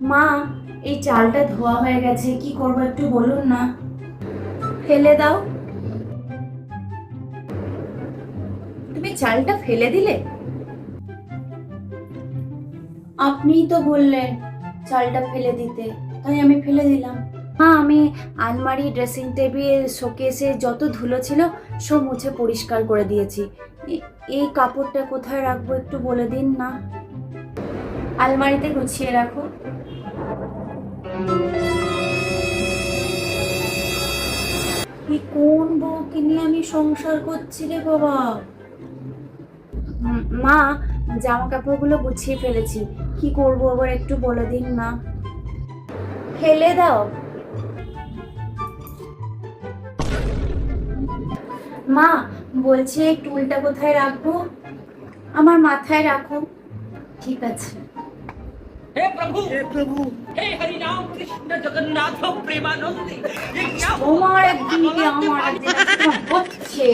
মা, এই চালটা ধোয়া হয়ে গেছে, কি করব একটু বলুন না। ফেলে দাও। তুমি চালটা ফেলে দিলে? আপনিই তো বললেন চালটা ফেলে দিতে, তাই আমি ফেলে দিলাম। মা, আমি আলমারি, ড্রেসিং টেবিল, শোকেসে যত ধুলো ছিল সব মুছে পরিষ্কার করে দিয়েছি। এই কাপড়টা কোথায় রাখবো একটু বলে দিন না। আলমারিতে গুছিয়ে রাখো। এই কোন বউকে নিয়ে আমি সংসার করছি রে বাবা। মা, জামা কাপড়গুলো গুছিয়ে ফেলেছি, কি করব আবার একটু বলে দিন না। ফেলে দাও। মা, বলছি এই টুলটা কোথায় রাখবো? আমার মাথায় রাখো। ঠিক আছে। हे प्रभु, हे प्रभु, हे हरि राम कृष्ण जगन्नाथ प्रेमानंद, ये क्या তোমার একদিন কি আমার একদিন একটা হচ্ছে।